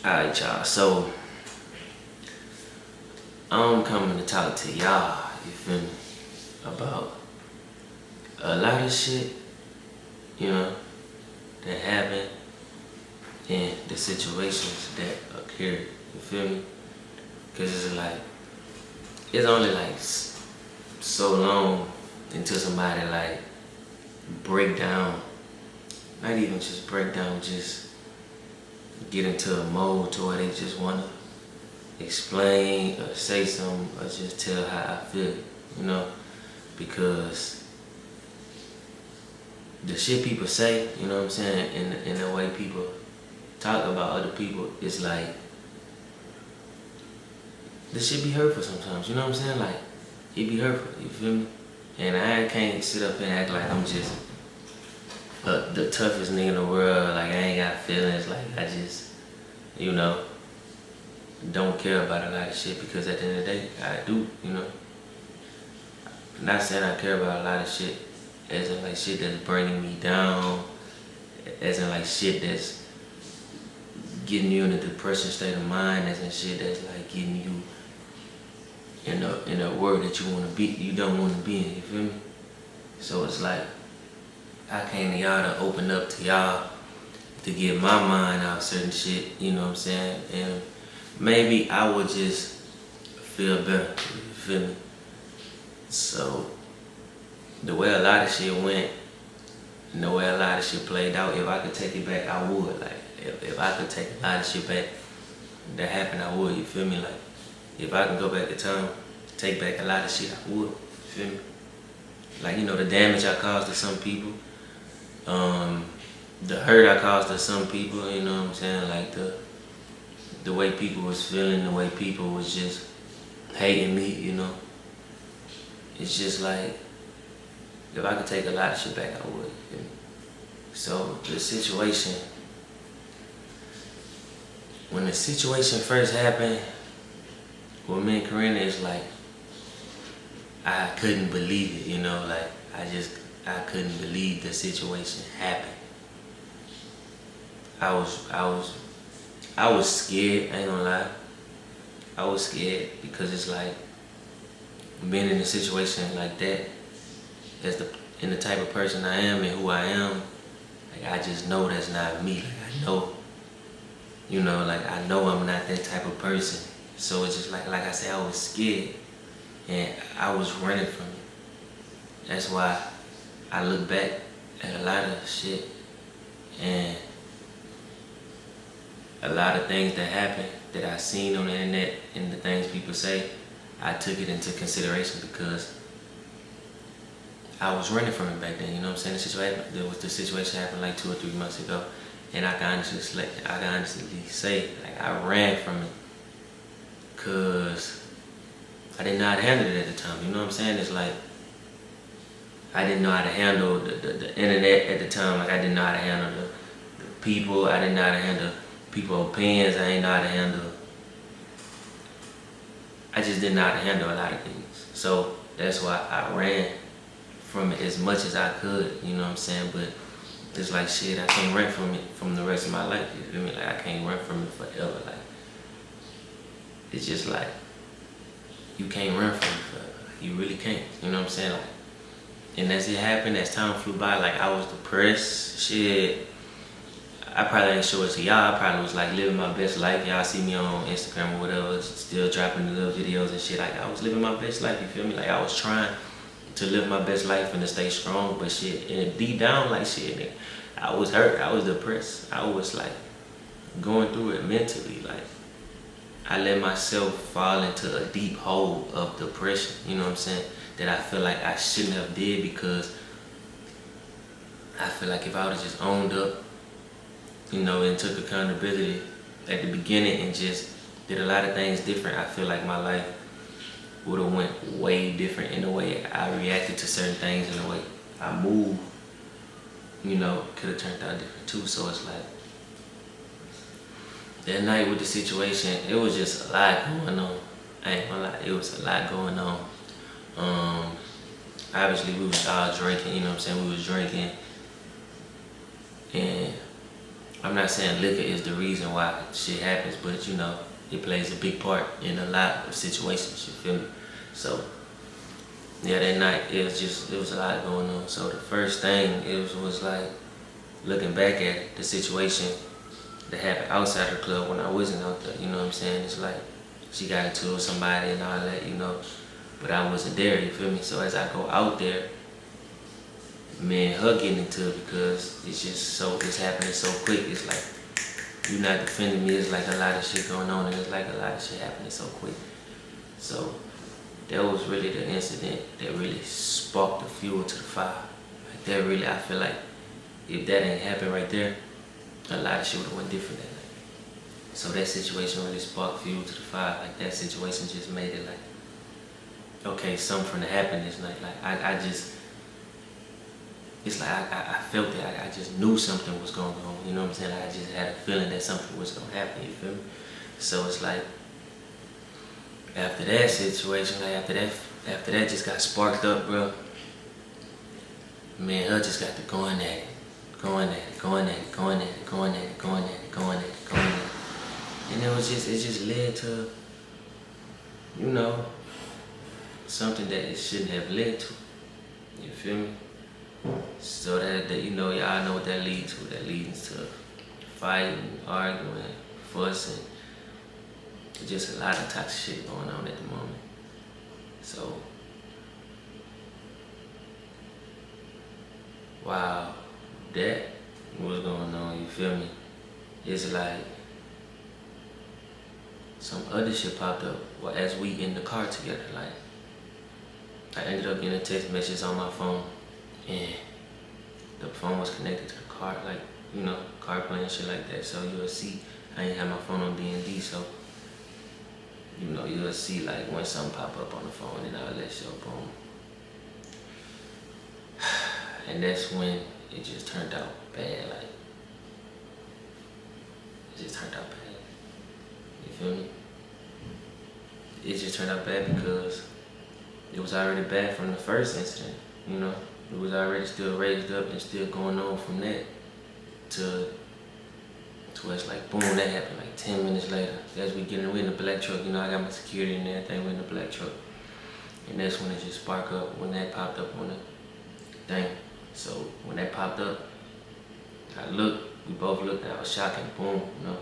Alright, y'all. So I'm coming to talk to y'all, you feel me, about a lot of shit, you know, that happened and the situations that occurred, you feel me? Cause it's like, it's only like so long until somebody like break down, not even just break down, just get into a mode to where they just wanna explain or say something or just tell how I feel, you know? Because the shit people say, you know what I'm saying, and the way people talk about other people, it's like, this shit be hurtful sometimes, you know what I'm saying? Like, it be hurtful, you feel me? And I can't sit up and act like I'm just the toughest nigga in the world, like I ain't got feelings, like I just, you know, don't care about a lot of shit, because at the end of the day, I do, you know? Not saying I care about a lot of shit, as in like shit that's bringing me down, as in like shit that's getting you in a depression state of mind, as in shit that's like getting you in a world that you don't want to be in, you feel me? So it's like, I came to y'all to open up to y'all, to get my mind out certain shit, you know what I'm saying? And maybe I would just feel better, you feel me? So, the way a lot of shit went, and the way a lot of shit played out, if I could take it back, I would. Like, if I could take a lot of shit back that happened, I would, you feel me? Like, if I can go back in time, take back a lot of shit, I would, you feel me? Like, you know, the damage I caused to some people, the hurt I caused to some people, you know what I'm saying? Like, the way people was feeling, the way people was just hating me, you know? It's just like, if I could take a lot of shit back, I would. You know? So the situation, when the situation first happened with me and Karina, it's like, I couldn't believe it, you know? Like, I couldn't believe the situation happened. I was scared, I ain't gonna lie. I was scared because it's like, being in a situation like that, and the type of person I am and who I am, like I just know that's not me. Like I know, you know, like I know I'm not that type of person. So it's just like I said, I was scared and I was running from it. That's why I look back at a lot of shit and a lot of things that happened that I seen on the internet and the things people say, I took it into consideration because I was running from it back then, you know what I'm saying? The situation happened like 2 or 3 months ago, and I can honestly say, like, I ran from it because I didn't know how to handle it at the time, you know what I'm saying? It's like, I didn't know how to handle the internet at the time, like I didn't know how to handle the people, I didn't know how to handle people's opinions, I didn't know how to handle, I just didn't know how to handle a lot of things. So that's why I ran from it as much as I could, you know what I'm saying? But it's like shit, I can't run from it from the rest of my life, you feel me? Like I can't run from it forever. Like it's just like you can't run from it forever. Like, you really can't, you know what I'm saying? Like, and as it happened, as time flew by, like I was depressed, shit. I probably ain't show it to y'all. I probably was like living my best life. Y'all see me on Instagram or whatever, still dropping the little videos and shit. Like I was living my best life, you feel me? Like I was trying to live my best life and to stay strong, but shit, and deep down, like shit, nigga, I was hurt, I was depressed. I was like going through it mentally. Like I let myself fall into a deep hole of depression, you know what I'm saying? That I feel like I shouldn't have did, because I feel like if I would've just owned up, you know, and took accountability at the beginning and just did a lot of things different, I feel like my life would have went way different in the way I reacted to certain things, and the way I moved, you know, could have turned out different too. So it's like, that night with the situation, it was just a lot going on. I ain't gonna lie, it was a lot going on. Obviously we was all drinking, you know what I'm saying? We was drinking, and I'm not saying liquor is the reason why shit happens, but you know, it plays a big part in a lot of situations, you feel me? So, yeah, that night, it was a lot going on. So the first thing, was like, looking back at the situation that happened outside the club when I wasn't out there, you know what I'm saying? It's like, she got into it with somebody and all that, you know, but I wasn't there, you feel me? So as I go out there, me and her getting into it because it's happening so quick. It's like, you're not defending me, it's like a lot of shit going on and it's like a lot of shit happening so quick. So that was really the incident that really sparked the fuel to the fire. Like that really, I feel like if that ain't happened right there, a lot of shit would've went different that night. So that situation really sparked fuel to the fire. Like that situation just made it like, okay, something to happen this night. Like I just, it's like I felt it. I just knew something was going on. You know what I'm saying? I just had a feeling that something was gonna happen. You feel me? So it's like after that situation, like after that just got sparked up, bro. Me and her just got to going at it. And it just led to, you know, something that it shouldn't have led to. You feel me? So that you know, y'all know what that leads to. That leads to fighting, arguing, fussing. Just a lot of toxic shit going on at the moment. So, wow, that was going on, you feel me? It's like some other shit popped up as we in the car together. Like, I ended up getting a text message on my phone and the phone was connected to the car, like, you know, CarPlay and shit like that. So you'll see, I ain't have my phone on D&D, so, you know, you'll see like when something pop up on the phone and all that shit, boom. And that's when it just turned out bad, like, it just turned out bad. You feel me? It just turned out bad because it was already bad from the first incident, you know? It was already still raised up and still going on from that to where it's like, boom, that happened like 10 minutes later. As we in the black truck, you know, I got my security and everything, we're in the black truck. And that's when it just sparked up, when that popped up on the thing. So when that popped up, I looked, we both looked, and I was shocked and boom, you know.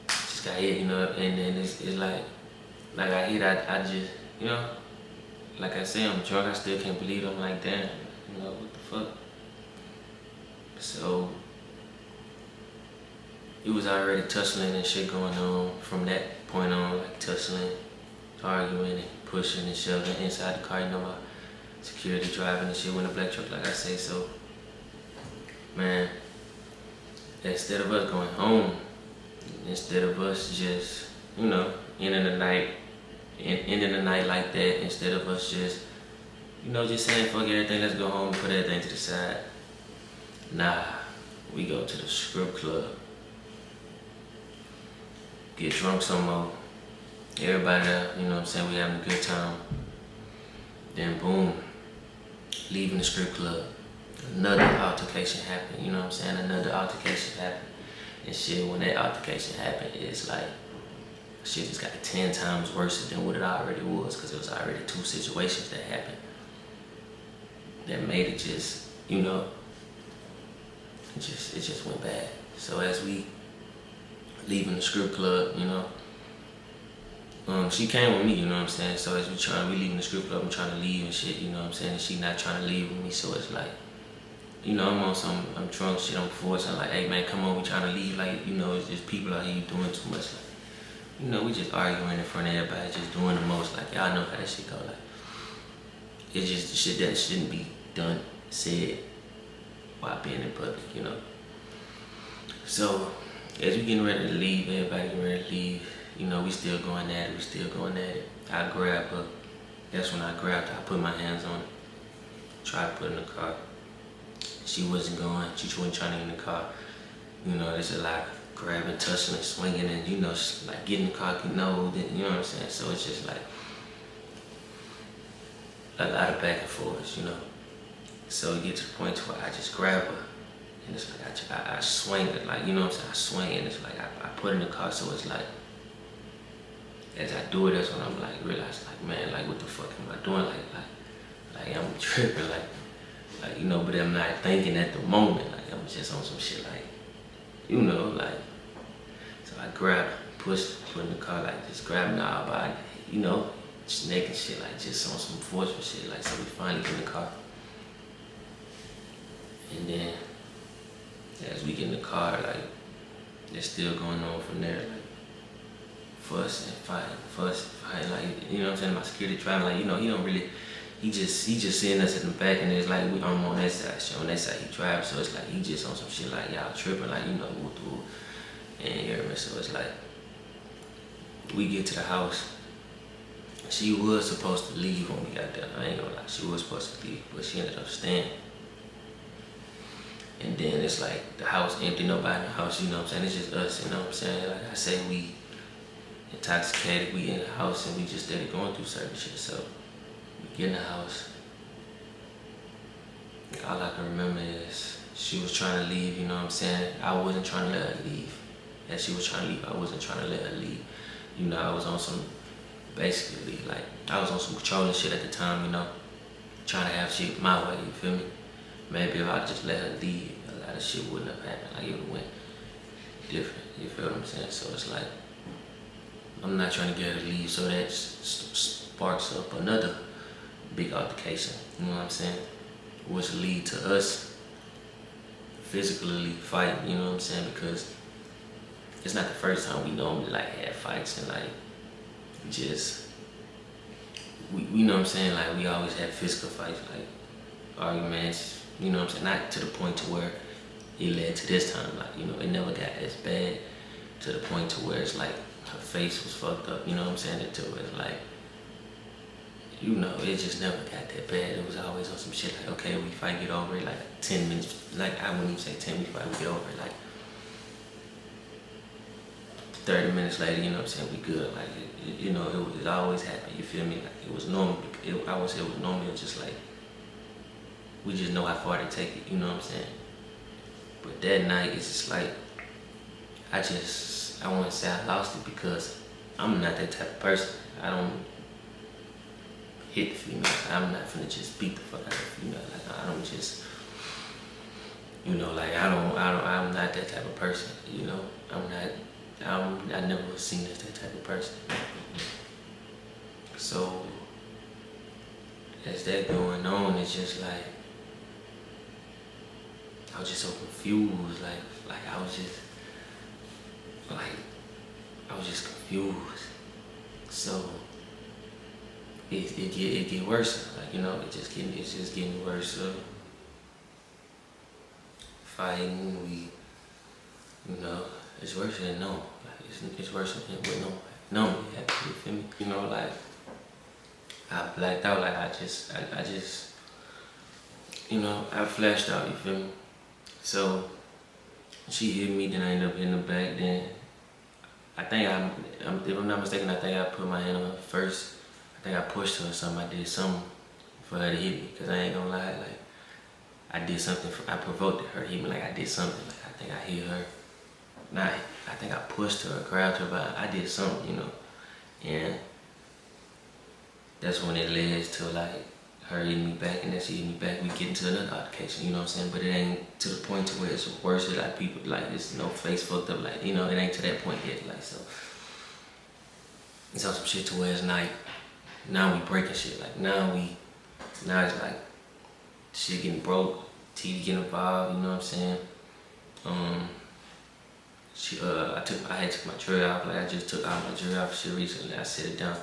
Just got hit, you know, and then it's like I hit, I just, you know, like I say, I'm drunk, I still can't believe it. I'm like, damn, you know, what the fuck? So, it was already tussling and shit going on from that point on, like tussling, arguing and pushing and shoving inside the car, you know, my security driving and shit with a black truck, like I say. So, man, instead of us going home, instead of us just, you know, ending the night like that, instead of us just, you know, just saying fuck everything, let's go home and put everything to the side. Nah, we go to the strip club, get drunk some more, everybody there, you know what I'm saying, we having a good time. Then boom, leaving the strip club, another altercation happened, you know what I'm saying, another altercation happened. And shit, when that altercation happened, it's like, shit just got 10 times worse than what it already was, because it was already 2 situations that happened that made it just, you know, it just went bad. So as we leaving the strip club, you know, she came with me, you know what I'm saying? So as we leaving the strip club, I'm trying to leave and shit, you know what I'm saying? And she not trying to leave with me, so it's like, you know, I'm drunk shit, I'm forced, I'm like, hey man, come on, we trying to leave, like, you know, it's just people out here doing too much, like, you know, we just arguing in front of everybody, just doing the most, like, y'all know how that shit go, like, it's just the shit that shouldn't be done, said, while being in public, you know. So, as we getting ready to leave, everybody getting ready to leave, you know, we still going at it, I grab her, that's when I grabbed her, I put my hands on her, tried to put her in the car. She wasn't going, she wasn't trying to get in the car. You know, there's a lot of grabbing, tussling, swinging, and, you know, like getting in the car, you know what I'm saying? So it's just like a lot of back and forth, you know. So it gets to the point where I just grab her And it's like I swing it, like, you know what I'm saying? I swing it, and it's like I put it in the car, so it's like, as I do it, that's when I'm like, realize, like, man, like, what the fuck am I doing? Like I'm tripping, like, you know, but I'm not thinking at the moment, like, I'm just on some shit, like, you know, like, so I grabbed, pushed, put in the car, like, just grabbed knob, you know, just naked shit, like, just on some forceful shit, like, so we finally get in the car. And then, as we get in the car, like, it's still going on from there, like, fuss and fight, like, you know what I'm saying? My security driving, like, you know, he just seeing us in the back, and it's like, I'm on that side, she on that side, he drives, so it's like, he just on some shit, like, y'all tripping, like, you know, woo. And you hear me, so it's like, we get to the house. She was supposed to leave when we got there, I ain't gonna lie, she was supposed to leave, but she ended up staying. And then it's like, the house empty, nobody in the house, you know what I'm saying? It's just us, you know what I'm saying? Like I say, we intoxicated, we in the house, and we just started going through certain shit. So we get in the house. All I can remember is she was trying to leave, you know what I'm saying? I wasn't trying to let her leave. As she was trying to leave, I wasn't trying to let her leave. You know, I was on some, basically, like, I was on some controlling shit at the time, you know? Trying to have shit my way, you feel me? Maybe if I just let her leave, a lot of shit wouldn't have happened. Like, it would have went different, you feel what I'm saying? So it's like, I'm not trying to get her to leave, so that sparks up another big altercation, you know what I'm saying? Which lead to us physically fighting, you know what I'm saying? Because it's not the first time we normally like have fights and like just, we know what I'm saying? Like, we always have physical fights, like arguments, you know what I'm saying? Not to the point to where it led to this time, like, you know, it never got as bad to the point to where it's like her face was fucked up, you know what I'm saying? Until it's like, you know, it just never got that bad. It was always on some shit like, okay, we fight, get over it, like 10 minutes, like I wouldn't even say 10, we fight, we get over it, like 30 minutes later, you know what I'm saying, we good, like, you know, it always happened, you feel me? Like, it was normal, I would say it was normal, it was just like, we just know how far to take it, you know what I'm saying? But that night, it's just like, I want to say I lost it because I'm not that type of person. I don't hit the female. I'm not finna just beat the fuck out of the female. Like, I don't just, you know, like, I'm not that type of person, you know? I never was seen as that type of person. So, as that going on, it's just like, I was just so confused, like I was just confused. So it get worse, like, you know, it's just getting worse. So fighting, you know, it's worse than normal. Like, it's worse than what normally happens. You feel me? You know, like, I blacked out. Like, I just, you know, I flashed out. You feel me? So she hit me, then I ended up hitting her back. Then I think if I'm not mistaken, I think I put my hand on her first. I think I pushed her or something. I did something for her to hit me, cause I ain't gonna lie, like, I did something. I provoked her to hit me. Like, I did something. Like, I think I hit her. I think I pushed her, grabbed her, but I did something, you know. And that's when it led to, like, her hitting me back, and then she hit me back. We get into another altercation, you know what I'm saying? But it ain't to the point to where it's worse. It's like, people, like, it's no face fucked up, like, you know, it ain't to that point yet, like, so. It's on some shit to where it's like, now we breaking shit, like, now it's like, shit getting broke, TV getting involved, you know what I'm saying? I had took my jewelry off, like, I just took out my jewelry off shit recently, I set it down.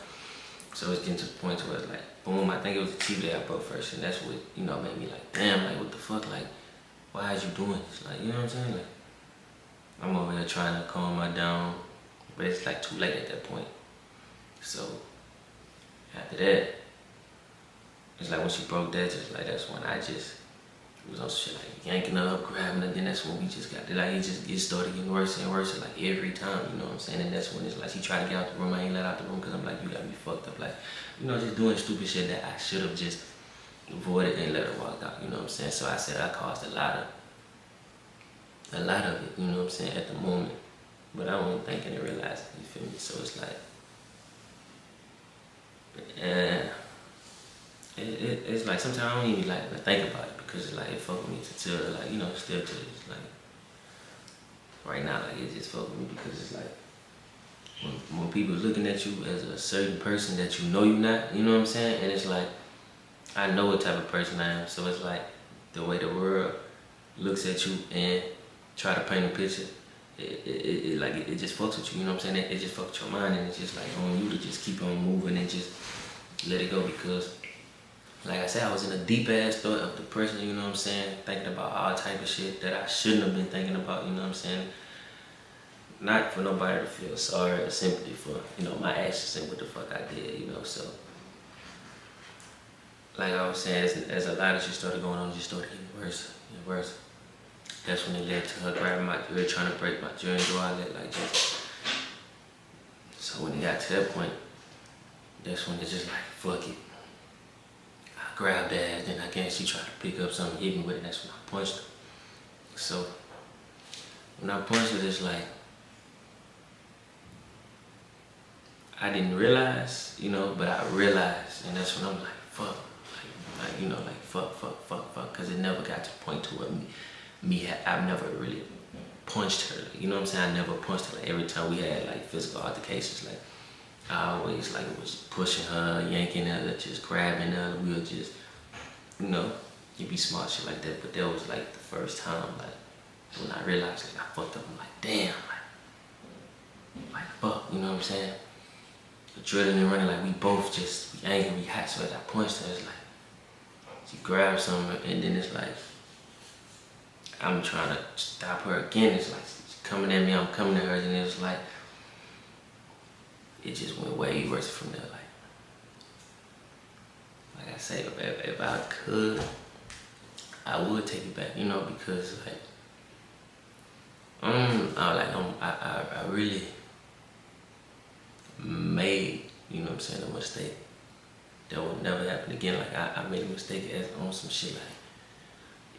So it's getting to the point where it's like, boom, I think it was the TV that I broke first, and that's what, you know, made me like, damn, like, what the fuck, like, why is you doing this? Like, you know what I'm saying? Like, I'm over here trying to calm her down, but it's like too late at that point. So, after that, it's like when she broke that, just like, that's when I just was on shit, like, yanking her up, grabbing her, then that's when we just got, like, it started getting worse and worse, like, every time, you know what I'm saying? And that's when it's like, she tried to get out the room, I ain't let out the room, because I'm like, you got me fucked up, like, you know, just doing stupid shit that I should have just avoided and let her walk out, you know what I'm saying? So I said I caused a lot of a lot of it, you know what I'm saying, at the moment. But I wasn't thinking and realizing, you feel me? So it's like, it's like sometimes I don't even like think about it because it's like it fuck with me till like, you know, still to it's like right now, like it just fuck with me because it's like when people looking at you as a certain person that you know you're not, you know what I'm saying? And it's like, I know what type of person I am, so it's like the way the world looks at you and try to paint a picture, it just fucks with you, you know what I'm saying? It just fucks with your mind, and it's just like on you to just keep on moving and just let it go because, like I said, I was in a deep ass thought of depression, you know what I'm saying? Thinking about all type of shit that I shouldn't have been thinking about, you know what I'm saying? Not for nobody to feel sorry or sympathy for, you know, my actions and what the fuck I did, you know, so. Like I was saying, as a lot of shit started going on, it just started getting worse and worse. That's when it led to her grabbing my jewelry, trying to break my jewelry and do all that, like just. So when it got to that point, that's when it's just like, fuck it. I grabbed that ass, then I guess she tried to pick up something, hit me with it, that's when I punched her. So, when I punched her, it's like, I didn't realize, you know, but I realized, and that's when I'm like, fuck. Like, you know, like, fuck, because it never got to the point to where I've never really punched her, you know what I'm saying? I never punched her, like, every time we had, like, physical altercations, like, I always, like, was pushing her, yanking her, just grabbing her, we would just, you know, you'd be smart shit like that, but that was, like, the first time, like, when I realized, like, I fucked up, I'm like, damn, like, fuck, you know what I'm saying? Adrenaline running, like, we both just, we angry, we hot, so as I punched her, it's like, she grabbed something, and then it's like, I'm trying to stop her again. It's like she's coming at me, I'm coming at her, and it was like, it just went way worse from there. Like I say, if I could, I would take it back, you know, because like, I really made, you know what I'm saying, a mistake that will never happen again. Like I made a mistake on some shit, like,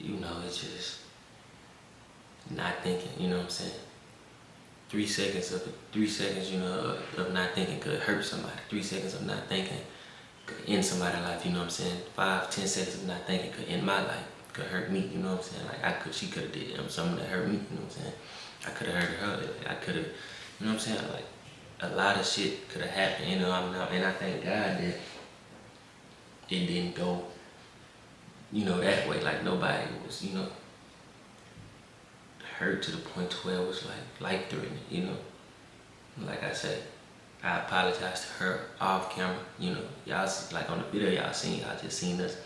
you know, it's just not thinking, you know what I'm saying? 3 seconds, you know, of not thinking could hurt somebody. 3 seconds of not thinking could end somebody's life, you know what I'm saying? 5, 10 seconds of not thinking could end my life, could hurt me, you know what I'm saying? Like she could have did something that hurt me, you know what I'm saying? I could have hurt her, I could have, you know what I'm saying? Like a lot of shit could have happened, you know, and I thank God that it didn't go, you know, that way. Like nobody was, you know, hurt to the point where it was like life-threatening, you know. Like I said, I apologize to her off camera, you know. Y'all like on the video y'all just seen us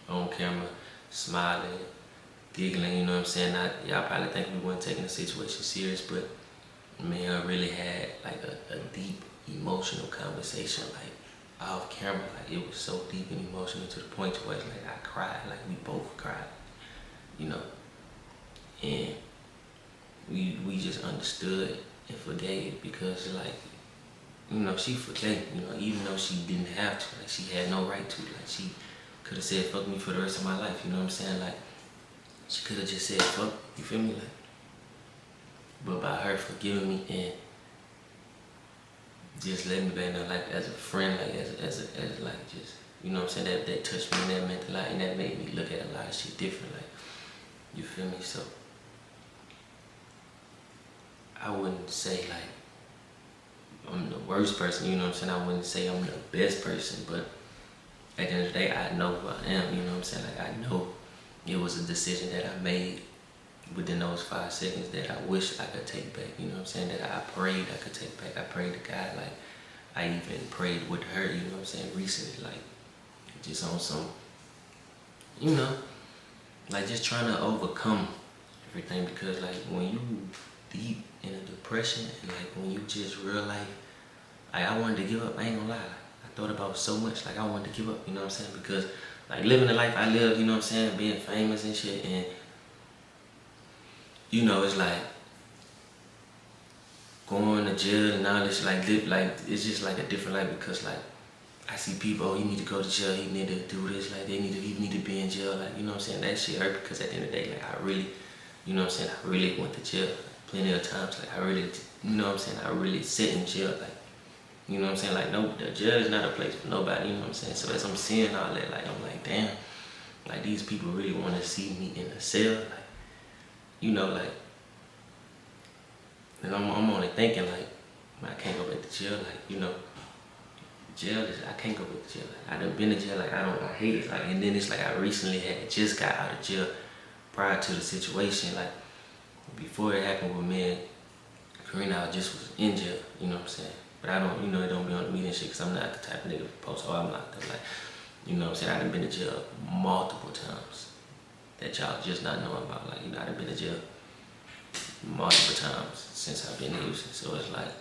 on camera smiling, giggling, you know what I'm saying? Y'all probably think we weren't taking the situation serious, but me and her really had like a deep emotional conversation, like off camera. Like it was so deep and emotional to the point where it's like I cried, like we both cried, you know. And we just understood and forgave because like, you know, she forgave, you know, even though she didn't have to, like she had no right to, like she could have said fuck me for the rest of my life, you know what I'm saying? Like she could have just said fuck, you feel me? Like, but by her forgiving me and just letting me back in her life as a friend, like as like just, you know what I'm saying, that touched me and that meant a lot, and that made me look at a lot of shit different, like, you feel me? So I wouldn't say like I'm the worst person, you know what I'm saying? I wouldn't say I'm the best person, but at the end of the day, I know who I am, you know what I'm saying? Like I know it was a decision that I made within those 5 seconds that I wish I could take back, you know what I'm saying? That I prayed I could take back. I prayed to God, like I even prayed with her, you know what I'm saying, recently, like just on some, you know, like just trying to overcome everything, because like when you deep in a depression and like when you just real life, like I wanted to give up, I ain't gonna lie. I thought about so much, like I wanted to give up, you know what I'm saying? Because like living the life I live, you know what I'm saying, being famous and shit, and you know, it's like going to jail and all this, like live, like it's just like a different life, because like I see people, oh, he need to go to jail, he need to do this, like he need to be in jail, like, you know what I'm saying? That shit hurt, because at the end of the day, like I really You know what I'm saying? I really went to jail plenty of times. Like I really, you know what I'm saying? I really sit in jail. Like, you know what I'm saying? Like, no, the jail is not a place for nobody. You know what I'm saying? So as I'm seeing all that, like I'm like, damn, like these people really want to see me in a cell. Like, you know, like, and I'm only thinking like, I can't go back to jail. Like, you know, jail is, I can't go back to jail. Like, I done been to jail. Like, I hate it. Like, and then it's like I recently just got out of jail prior to the situation. Like, before it happened with me and Karina, I just was in jail. You know what I'm saying? But I don't, you know, it don't be on the media and shit because I'm not the type of nigga to post, oh, I'm locked up. Like, you know what I'm saying? I done been to jail multiple times that y'all just not knowing about. Like, you know, I done been to jail multiple times since I've been in Houston. So it's like,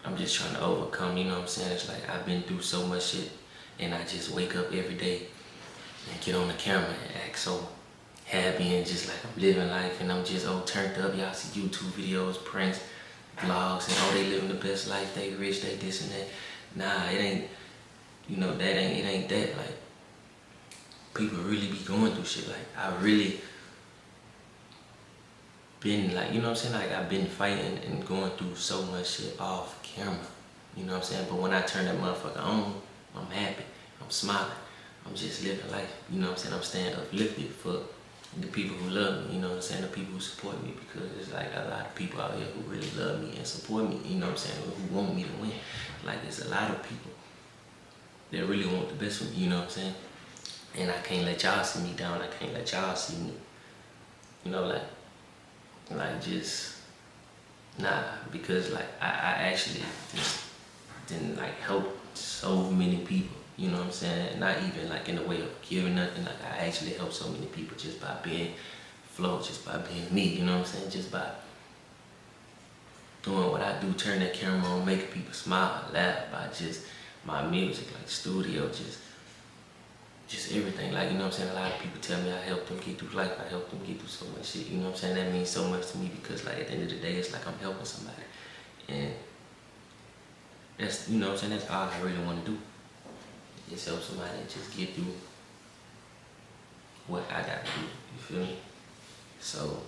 I'm just trying to overcome, you know what I'm saying? It's like I've been through so much shit and I just wake up every day and get on the camera and act so happy and just like I'm living life and I'm just all turned up. Y'all see YouTube videos, pranks, vlogs, and oh, they living the best life, they rich, they this and that. Nah, it ain't, you know, it ain't that. Like, people really be going through shit. Like, I really been like, you know what I'm saying? Like, I've been fighting and going through so much shit off camera. You know what I'm saying? But when I turn that motherfucker on, I'm happy, I'm smiling, I'm just living life. You know what I'm saying? I'm staying uplifted for the people who love me, you know what I'm saying? The people who support me, because there's like a lot of people out here who really love me and support me, you know what I'm saying? Who want me to win. Like, there's a lot of people that really want the best for me, you know what I'm saying? And I can't let y'all see me down. I can't let y'all see me, you know, like just, nah, because like I actually just didn't like help so many people, you know what I'm saying? Not even like in the way of giving nothing. Like, I actually helped so many people just by being Flo, just by being me, you know what I'm saying? Just by doing what I do, turn that camera on, making people smile, laugh, by just my music, like studio, just everything. Like, you know what I'm saying? A lot of people tell me I helped them get through life, I helped them get through so much shit, you know what I'm saying? That means so much to me because like at the end of the day, it's like I'm helping somebody. And that's, you know what I'm saying, that's all I really want to do. Just help somebody and just get through what I got to do, you feel me? So,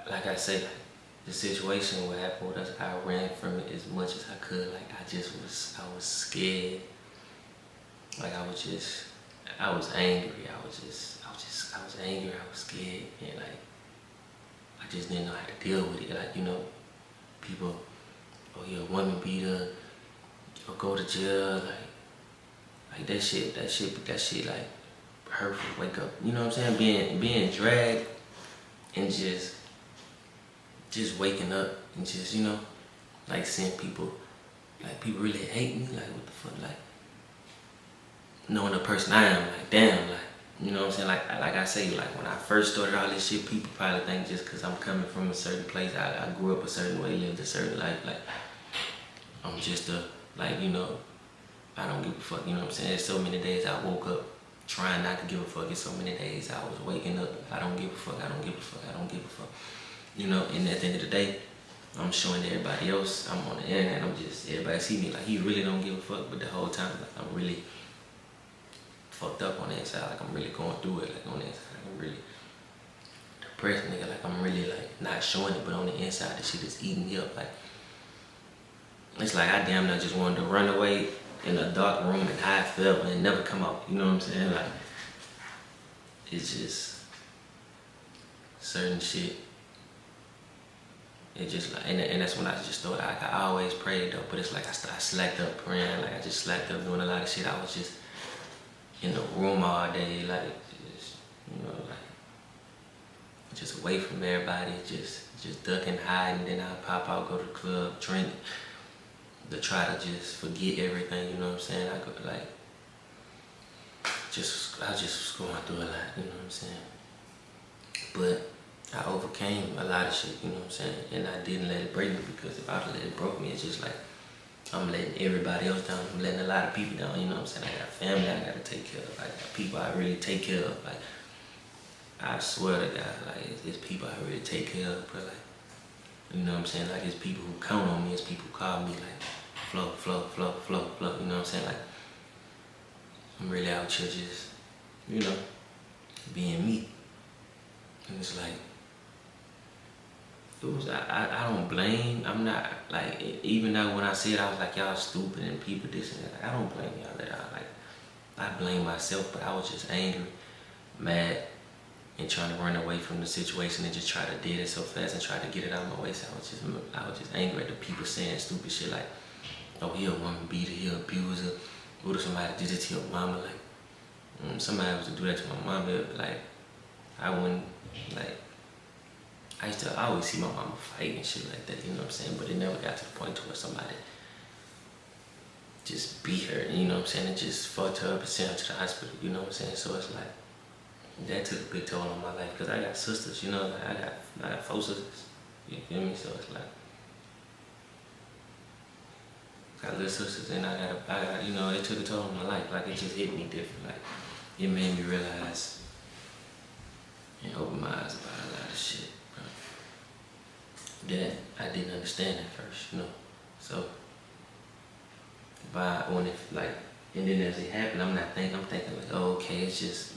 like I say, the situation what happened with us, I ran from it as much as I could. Like, I was scared. Like, I was angry. I was angry, I was scared, and like, I just didn't know how to deal with it. Like, you know, people, oh, you're a woman beater, or go to jail, like that shit, like, hurtful, wake up, you know what I'm saying? Being dragged, and just waking up, and just, you know, like seeing people, like people really hate me, like what the fuck, like, knowing the person I am, like damn, like, you know what I'm saying? Like I say, like when I first started all this shit, people probably think just cause I'm coming from a certain place, I grew up a certain way, lived a certain life, like I'm just like, you know, I don't give a fuck, you know what I'm saying? There's so many days I woke up trying not to give a fuck. There's so many days I was waking up, I don't give a fuck, I don't give a fuck, I don't give a fuck. You know, and at the end of the day, I'm showing everybody else, I'm on the internet, everybody see me like he really don't give a fuck, but the whole time, like I'm really fucked up on the inside, like I'm really going through it, like on the inside, like I'm really depressed, nigga, like I'm really like not showing it, but on the inside, the shit is eating me up, like, it's like I damn near just wanted to run away in a dark room and hide forever and never come out, you know what I'm saying? Like, it's just certain shit. It just like, and that's when I just thought, like, I always prayed though, but it's like I slacked up praying, like I just slacked up doing a lot of shit. I was just in the room all day, like, just, you know, like, just away from everybody, just ducking, hiding, then I'd pop out, go to the club, drink, to try to just forget everything, you know what I'm saying? I could, like, I just was going through a lot, you know what I'm saying? But I overcame a lot of shit, you know what I'm saying? And I didn't let it break me, because if I'd let it broke me, it's just like, I'm letting everybody else down. I'm letting a lot of people down, you know what I'm saying? I got family I gotta take care of. I got people I really take care of. Like, I swear to God, like, it's people I really take care of, but like, you know what I'm saying? Like, it's people who count on me, it's people who call me like, Flo, Flo, Flo, Flo, Flo, you know what I'm saying? Like, I'm really out here just, you know, being me. And it's like, it was, I don't blame, I'm not, like, even though when I said I was like, y'all stupid and people this and that, like, I don't blame y'all at all. Like, I blame myself, but I was just angry, mad, and trying to run away from the situation and just try to did it so fast and try to get it out of my way. So I was just angry at the people saying stupid shit like, oh, he a woman beater, he a abuser. What if somebody did it to your mama? Like, somebody was to do that to my mama, like, I wouldn't, like, I always see my mama fight and shit like that, you know what I'm saying? But it never got to the point to where somebody just beat her, you know what I'm saying? And just fucked her up and sent her to the hospital, you know what I'm saying? So it's like, that took a big toll on my life because I got sisters, you know, like I got 4 sisters, you feel me? So it's like, I got little sisters and I got, you know, it took a toll on my life. Like, it just hit me different. Like, it made me realize and open my eyes about a lot of shit, bro, that I didn't understand at first, you know. So, and then as it happened, I'm thinking like, oh, okay, it's just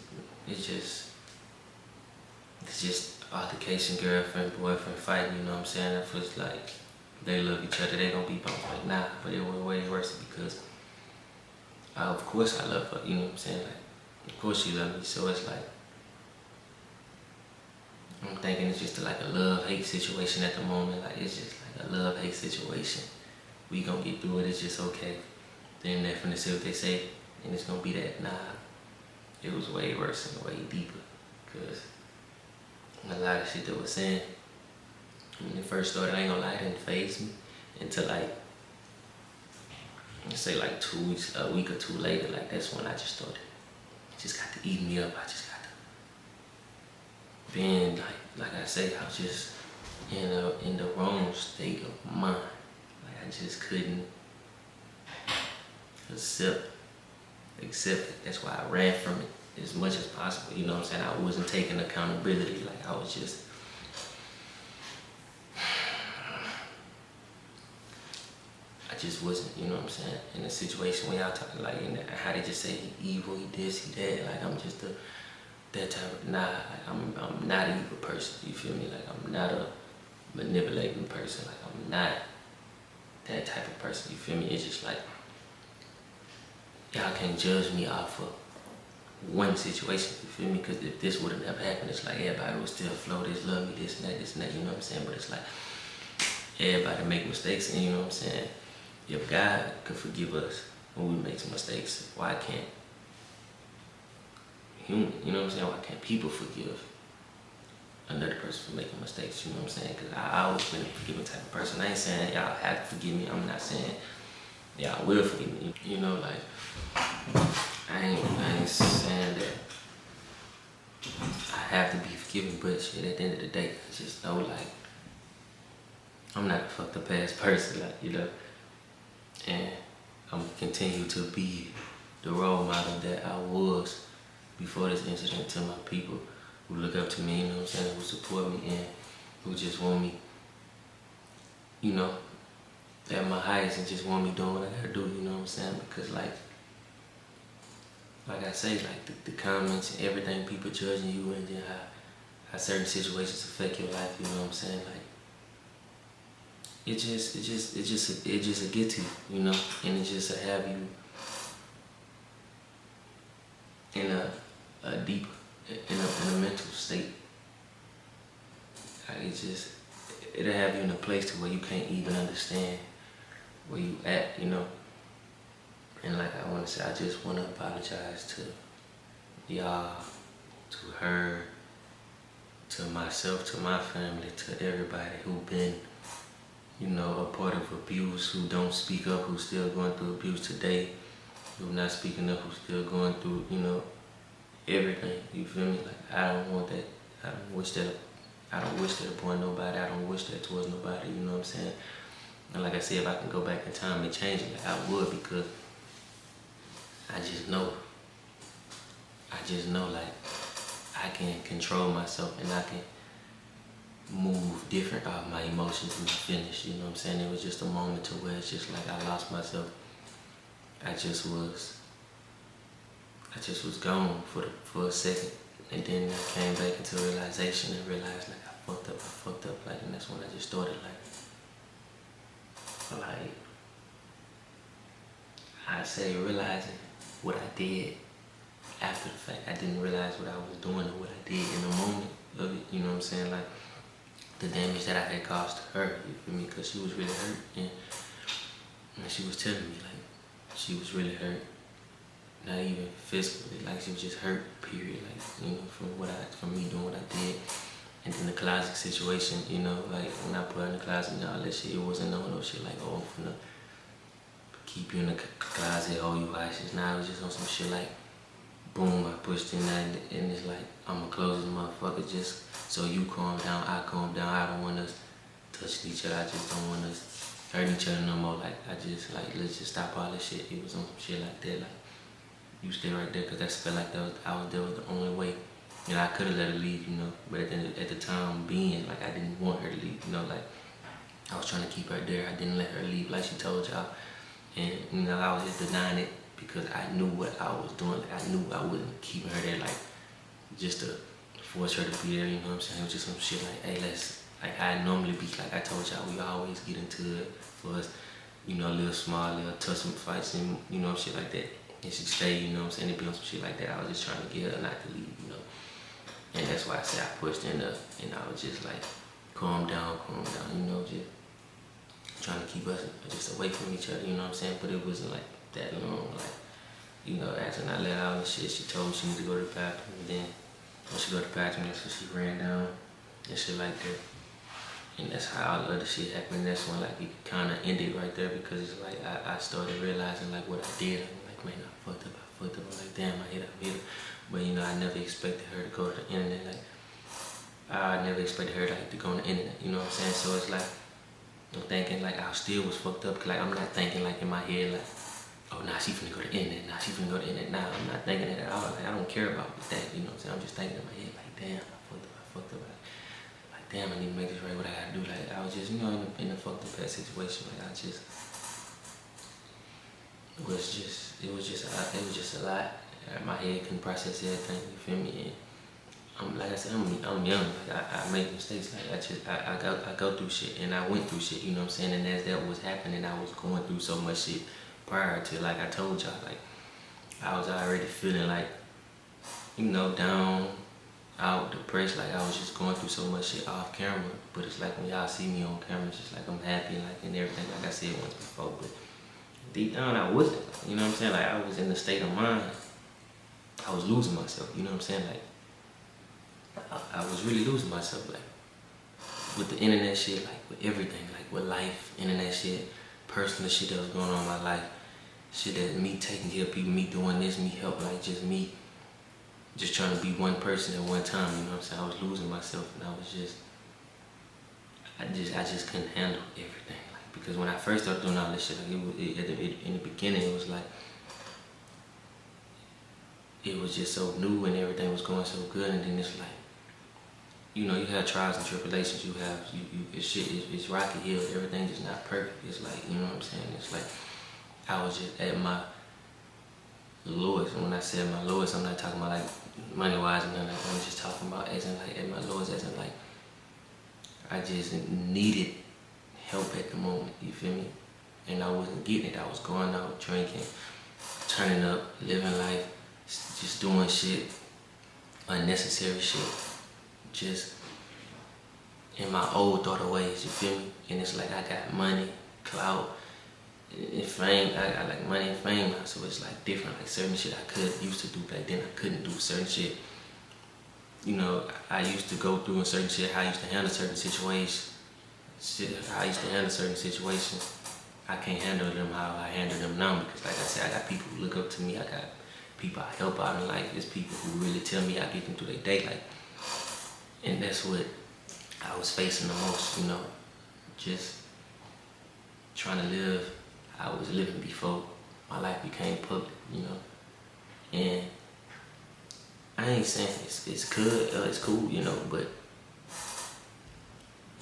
altercation, girlfriend, boyfriend fighting, you know what I'm saying? If it's like, they love each other, they gonna be both like, nah, but it was way worse because, of course I love her, you know what I'm saying? Like, of course she loves me, so it's like, I'm thinking it's just like a love-hate situation at the moment. Like, it's just like a love-hate situation. We gonna get through it, it's just okay. Then they're finna say what they say, and it's gonna be that. Nah, it was way worse and way deeper. Cause a lot of shit that was saying, when it first started, I ain't gonna lie, it didn't faze me until like, let's say like 2 weeks, a week or 2 later, like that's when I just started. It just got to eat me up. I just got to being like I say, I was just in the wrong state of mind. Like, I just couldn't accept it. That's why I ran from it as much as possible. You know what I'm saying? I wasn't taking accountability. Like, I was just, I just wasn't, you know what I'm saying, in a situation where y'all talking like, how they just say he evil, he this, he that. Like, I'm just that type of, nah, like, I'm not an evil person, you feel me? Like, I'm not a manipulating person. Like, I'm not that type of person, you feel me? It's just like, y'all can't judge me off of one situation, you feel me? Because if this wouldn't have happened, it's like everybody would still flow, this, love me, this and that, you know what I'm saying? But it's like, everybody make mistakes, and you know what I'm saying? If God could forgive us when we make some mistakes, why can't human, you know what I'm saying? Why can't people forgive another person for making mistakes, you know what I'm saying? Because I always been a forgiving type of person. I ain't saying y'all have to forgive me. I'm not saying y'all will forgive me. You know, like, I ain't saying that I have to be forgiven, but shit, at the end of the day, I just know, like, I'm not a fucked up ass person, like, you know, and I'm gonna continue to be the role model that I was before this incident to my people who look up to me, you know what I'm saying, who support me and who just want me, you know, at my highest and just want me doing what I gotta do, you know what I'm saying? Because like I say, like the comments and everything, people judging you, and then how certain situations affect your life, you know what I'm saying? Like, it just a get to you, you know, and it just a have you in a deep, in a mental state. Like, it'll have you in a place to where you can't even understand where you at, you know. And like I want to say, I just want to apologize to y'all, to her, to myself, to my family, to everybody who been, you know, a part of abuse, who don't speak up, who's still going through abuse today, who not speaking up, who's still going through, you know, everything, you feel me? Like, I don't want that, I don't wish that upon nobody, I don't wish that towards nobody, you know what I'm saying? And like I said, if I can go back in time and change it, like, I would, because I just know, like, I can control myself and I can move different off my emotions and my feelings, you know what I'm saying? It was just a moment to where it's just like I lost myself. I just was gone for a second, And then I came back into realization and realized like I fucked up, like, and that's when I just started like I say realizing what I did after the fact. I didn't realize what I was doing or what I did in the moment of it, you know what I'm saying? Like the damage that I had caused to her, you feel me? Because she was really hurt, and she was telling me like she was really hurt. Not even physically, like she was just hurt, period. Like, you know, from me doing what I did. And then the closet situation, you know, like when I put her in the closet and all that shit, it wasn't no shit like, oh, I'm finna keep you in the closet, hold you hostage. Nah, it was just on some shit like, boom, I pushed in that, and it's like, I'ma close this motherfucker just so you calm down, I calm down. I don't want us touching each other. I just don't want us hurting each other no more. Like, I just, like, let's just stop all this shit. It was on some shit like that, like, you stay right there, because that felt like that was the only way. You know, I could have let her leave, you know, but at the time being, like, I didn't want her to leave, you know, like, I was trying to keep her there. I didn't let her leave, like she told y'all. And, you know, I was just denying it because I knew what I was doing. Like, I knew I wasn't keeping her there, like, just to force her to be there, you know what I'm saying? It was just some shit like, hey, like, I normally be, like I told y'all, we always get into it for us, you know, little small, little tussle fights and, you know, shit like that. And she stay, you know what I'm saying? It be on some shit like that. I was just trying to get her not to leave, you know. And that's why I say I pushed in her, and I was just like, calm down, you know, just trying to keep us just away from each other, you know what I'm saying? But it wasn't like that long, like, you know, after I let out and shit, she told me she needed to go to the bathroom, and then when she go to the bathroom, that's when she ran down and shit like that. And that's how all the other shit happened. That's when, like, it kind of ended right there, because it's like I started realizing, like, what I did. I'm like, man, I fucked up. I'm like, damn, I hit her. But, you know, I never expected her to go to the internet. Like, I never expected her, like, to go on the internet, you know what I'm saying? So it's like, I'm thinking, like, I still was fucked up. Cause, like, I'm not thinking, like, in my head, like, oh, nah, she finna go to the internet. Nah, she finna go to the internet. Nah, I'm not thinking that at all. Like, I don't care about that, you know what I'm saying? I'm just thinking in my head, like, damn, I fucked up. Like, damn, I need to make this right. What I gotta do? Like, I was just, you know, in a fucked up bad situation. Like, it was just a lot. My head couldn't process everything. You feel me? And like I said, I'm young. Like, I make mistakes. Like, I go through shit, and I went through shit. You know what I'm saying? And as that was happening, I was going through so much shit prior to. Like I told y'all, like, I was already feeling like, you know, down, out, depressed. Like, I was just going through so much shit off camera. But it's like when y'all see me on camera, it's just like I'm happy, like, and everything. Like I said once before, but deep down I wasn't. You know what I'm saying? Like, I was in the state of mind. I was losing myself. You know what I'm saying? Like, I was really losing myself. Like, with the internet shit, like, with everything, like, with life, internet shit, personal shit that was going on in my life, shit that me taking care of people, me doing this, me helping, like, just me, just trying to be one person at one time, you know what I'm saying? I was losing myself, and I just couldn't handle everything. Like, because when I first started doing all this shit, like, in the beginning, it was like, it was just so new and everything was going so good, and then it's like, you know, you have trials and tribulations, it's rocky hill, everything's just not perfect. It's like, you know what I'm saying? It's like, I was just at my lowest. And when I said my lowest, I'm not talking about, like, money-wise and nothing like that. I'm just talking about as in, like, at my lowest, as in, like, I just needed help at the moment, you feel me? And I wasn't getting it. I was going out, drinking, turning up, living life, just doing shit, unnecessary shit, just in my old thought of ways, you feel me? And it's like, I got money, clout, and fame. I got, like, money and fame now, so it's like different. Like, certain shit I used to do back then, I couldn't do certain shit. You know, I used to go through in certain shit, how I used to handle certain situations. I can't handle them how I handle them now, because, like I said, I got people who look up to me. I got people I help out in life. There's people who really tell me I get them through their day, like, and that's what I was facing the most, you know, just trying to live how I was living before my life became public, you know. And I ain't saying it's good or it's cool, you know, but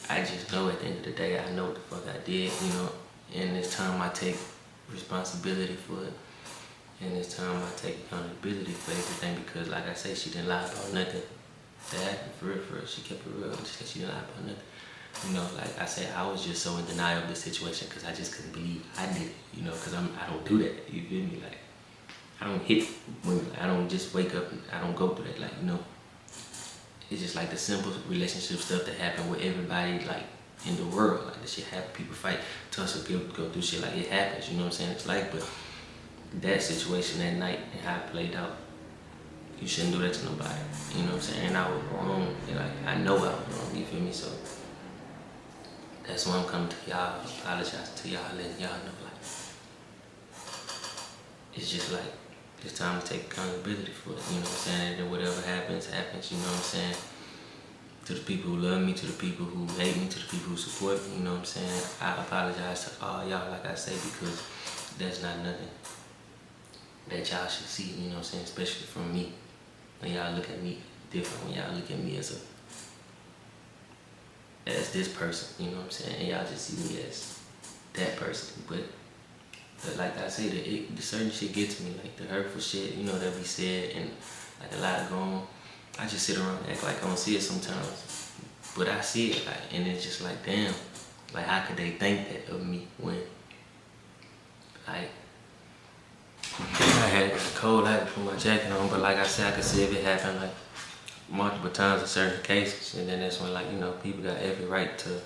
I just know at the end of the day, I know what the fuck I did, you know, and this time I take responsibility for it. And it's time I take accountability for everything because, like I said, she didn't lie about nothing that happened for real. She kept it real. She didn't lie about nothing. You know, like I said, I was just so in denial of the situation because I just couldn't believe I did it. You know, because I don't do that. You feel me? Like, I don't hit women. I don't just wake up and I don't go through that. Like, you know, it's just like the simple relationship stuff that happen with everybody, like, in the world. Like, this shit happen. People fight, tussle, go through shit. Like, it happens. You know what I'm saying? It's like, but that situation that night and how it played out, you shouldn't do that to nobody. You know what I'm saying? And I was wrong. And like, I know I was wrong. You feel me? So that's why I'm coming to y'all, apologize to y'all, letting y'all know, like, it's just like, it's time to take accountability for it, you know what I'm saying? And whatever happens, happens, you know what I'm saying? To the people who love me, to the people who hate me, to the people who support me, you know what I'm saying? I apologize to all y'all, like I say, because that's not nothing that y'all should see, you know what I'm saying? Especially from me. When y'all look at me different, when y'all look at me as this person, you know what I'm saying? And y'all just see me as that person. But like I say, the certain shit gets me, like the hurtful shit, you know, that be said, and like a lot going on. I just sit around and act like I don't see it sometimes. But I see it, like, and it's just like, damn, like, how could they think that of me when, like, I had a cold, I had to put my jacket on, but like I said, I could see if it happened, like, multiple times in certain cases, and then that's when, like, you know, people got every right to,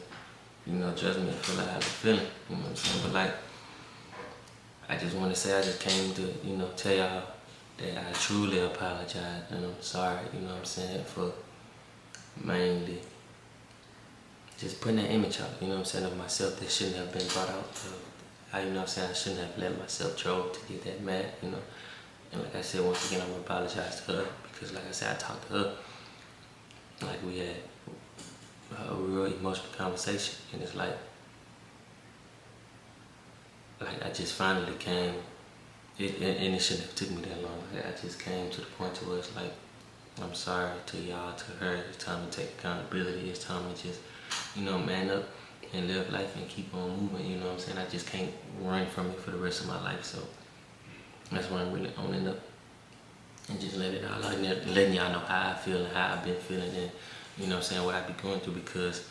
you know, judge me and feel like I was feeling, you know what I'm saying? But like, I just want to say I just came to, you know, tell y'all that I truly apologize and I'm sorry, you know what I'm saying, for mainly just putting that image out, you know what I'm saying, of myself that shouldn't have been brought out. You know what I'm saying, I shouldn't have let myself troll to get that mad, you know. And like I said, once again, I'm gonna apologize to her because, like I said, I talked to her like we had a real emotional conversation, and it's like I just finally came, and it shouldn't have took me that long. I just came to the point to where it's like, I'm sorry to y'all, to her. It's time to take accountability. It's time to just, you know, man up and live life and keep on moving. You know what I'm saying? I just can't run from it for the rest of my life. So that's why I'm really owning up and just letting y'all know how I feel and how I've been feeling, and you know what I'm saying, what I be going through, because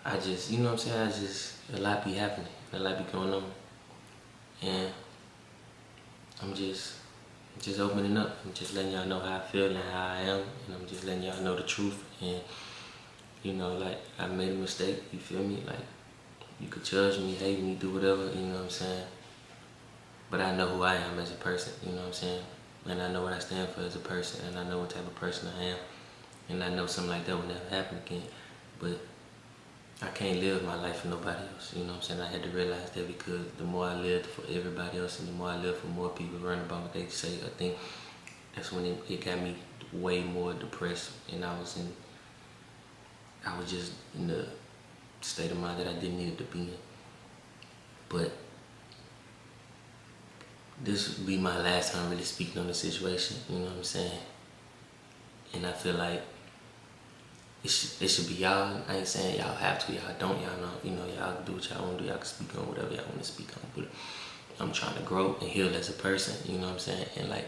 I just, you know what I'm saying, a lot be happening, a lot be going on, and I'm just opening up. I'm just letting y'all know how I feel and how I am, and I'm just letting y'all know the truth. And you know, like, I made a mistake, you feel me? Like, you could judge me, hate me, do whatever, you know what I'm saying? But I know who I am as a person, you know what I'm saying? And I know what I stand for as a person, and I know what type of person I am. And I know something like that will never happen again. But I can't live my life for nobody else, you know what I'm saying? I had to realize that, because the more I lived for everybody else and the more I lived for more people learning about what they say, I think that's when it got me way more depressed, and I was just in the state of mind that I didn't need to be in. But this would be my last time really speaking on the situation, you know what I'm saying? And I feel like it should be y'all. I ain't saying y'all have to, y'all don't, y'all know, you know, y'all can do what y'all want to do, y'all can speak on whatever y'all want to speak on, but I'm trying to grow and heal as a person, you know what I'm saying? And like,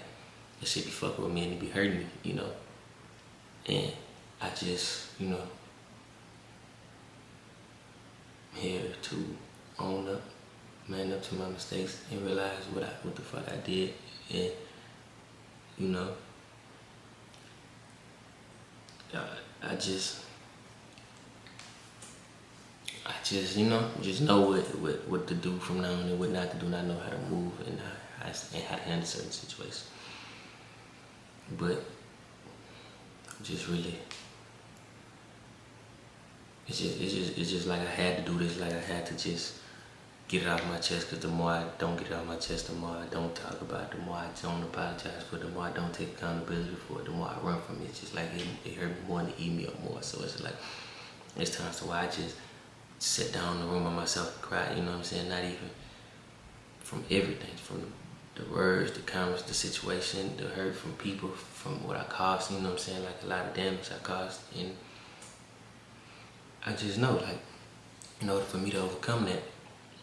it should be fucking with me and it be hurting me, you know? And I just, you know, I'm here to own up, man up to my mistakes, and realize what the fuck I did. And you know, I just you know, just know what to do from now on and what not to do, and I know how to move and how to handle certain situations. But just really, it's just like I had to do this, like I had to just get it off my chest, because the more I don't get it off my chest, the more I don't talk about it, the more I don't apologize for it, the more I don't take accountability for it, the more I run from it. It's just like it hurt me more and it eat me up more. So it's like, it's times where I just sit down in the room by myself and cry, you know what I'm saying? Not even from everything, from the words, the comments, the situation, the hurt from people, from what I caused, you know what I'm saying? Like, a lot of damage I caused. And I just know, like, in order for me to overcome that,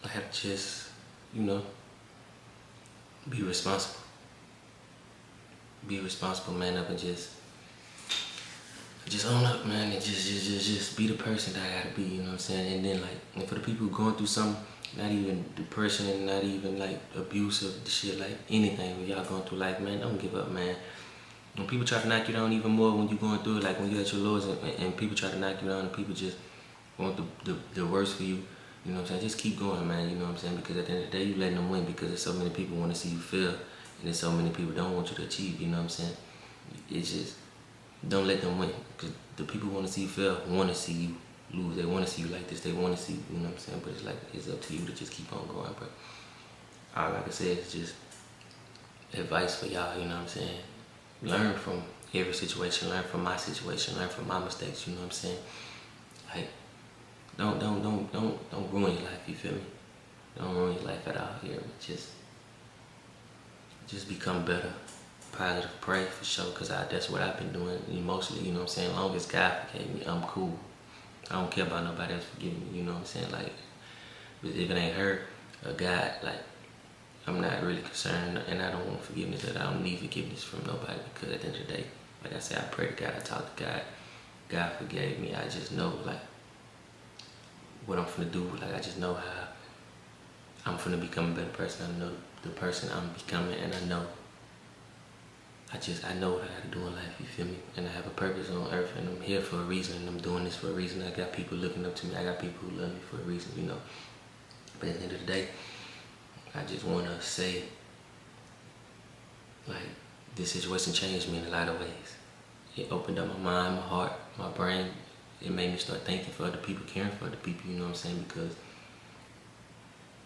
I have to just, you know, Be responsible. Be responsible, man up, and just own up, man, and just be the person that I gotta be, you know what I'm saying? And then like, and for the people going through something, not even depression and not even like abuse of the shit, like anything when y'all going through life, man, don't give up, man. When people try to knock you down even more when you're going through it, like when you're at your lowest and people try to knock you down and people just want the worst for you, you know what I'm saying? Just keep going, man, you know what I'm saying? Because at the end of the day, you letting them win because there's so many people want to see you fail and there's so many people don't want you to achieve, you know what I'm saying? It's just, don't let them win because the people want to see you fail, want to see you lose. They want to see you like this. They want to see you, you know what I'm saying? But it's like, it's up to you to just keep on going, bro. All like I said, it's just advice for y'all, you know what I'm saying? Learn from every situation, learn from my situation, learn from my mistakes, you know what I'm saying? Like, don't ruin your life, you feel me? Don't ruin your life at all here, but just become better. Positive, pray for sure, because that's what I've been doing emotionally, you know what I'm saying? As long as God forgave me, I'm cool. I don't care about nobody else forgiving me, you know what I'm saying? Like, if it ain't her or God, like, I'm not really concerned, and I don't want forgiveness, that I don't need forgiveness from nobody, because at the end of the day, like I said, I pray to God, I talk to God, God forgave me. I just know, like, what I'm finna do, like, I just know how I'm finna become a better person. I know the person I'm becoming, and I know what I gotta do in life, you feel me? And I have a purpose on earth, and I'm here for a reason, and I'm doing this for a reason. I got people looking up to me, I got people who love me for a reason, you know? But at the end of the day, I just wanna say, like, this situation changed me in a lot of ways. It opened up my mind, my heart, my brain. It made me start thinking for other people, caring for other people, you know what I'm saying? Because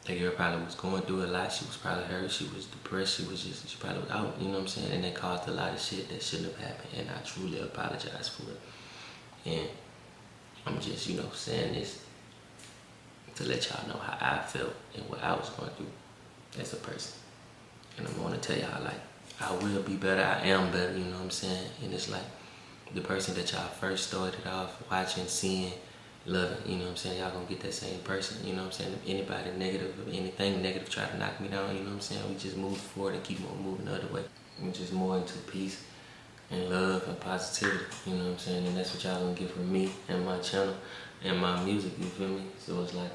that girl probably was going through a lot. She was probably hurt. She was depressed. She probably was out, you know what I'm saying? And that caused a lot of shit that shouldn't have happened. And I truly apologize for it. And I'm just, you know, saying this to let y'all know how I felt and what I was going through as a person. And I'm going to tell y'all, like, I will be better. I am better, you know what I'm saying? And it's like the person that y'all first started off watching, seeing, loving, you know what I'm saying? Y'all gonna get that same person, you know what I'm saying? If anybody negative, if anything negative try to knock me down, you know what I'm saying? We just move forward and keep on moving the other way. We're just more into peace and love and positivity, you know what I'm saying? And that's what y'all gonna get from me and my channel and my music, you feel me? So it's like,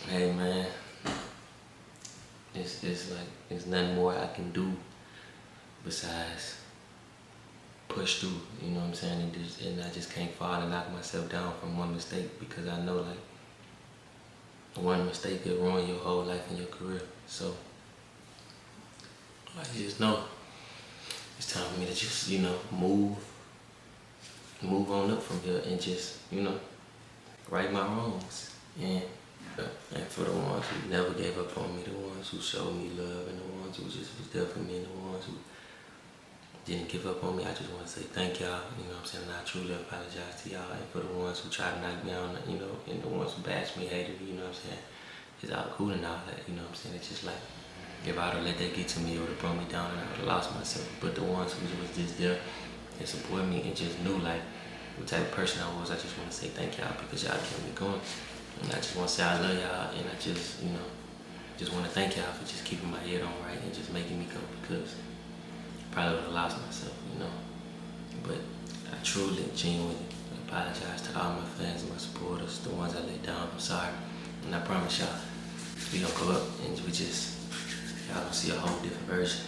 hey man, it's like, there's nothing more I can do besides push through, you know what I'm saying? And I just can't fall and knock myself down from one mistake, because I know, like, one mistake could ruin your whole life and your career. So I just know it's time for me to just, you know, move on up from here and just, you know, right my wrongs. And for the ones who never gave up on me, the ones who showed me love, and the ones who just was there for me, and the ones who didn't give up on me, I just want to say thank y'all, you know what I'm saying? And I truly apologize to y'all. And for the ones who tried to knock me down, you know, and the ones who bashed me, hated me, you know what I'm saying? It's all cool and all that, you know what I'm saying? It's just like, if I would've let that get to me, it would've brought me down and I would've lost myself. But the ones who was just there and support me and just knew, like, what type of person I was, I just want to say thank y'all, because y'all kept me going. And I just want to say I love y'all, and I just, you know, just want to thank y'all for just keeping my head on right and just making me go, because probably would have lost myself, you know. But I truly, genuinely apologize to all my fans, my supporters, the ones I let down. I'm sorry. And I promise y'all, we gonna go up and y'all gonna see a whole different version.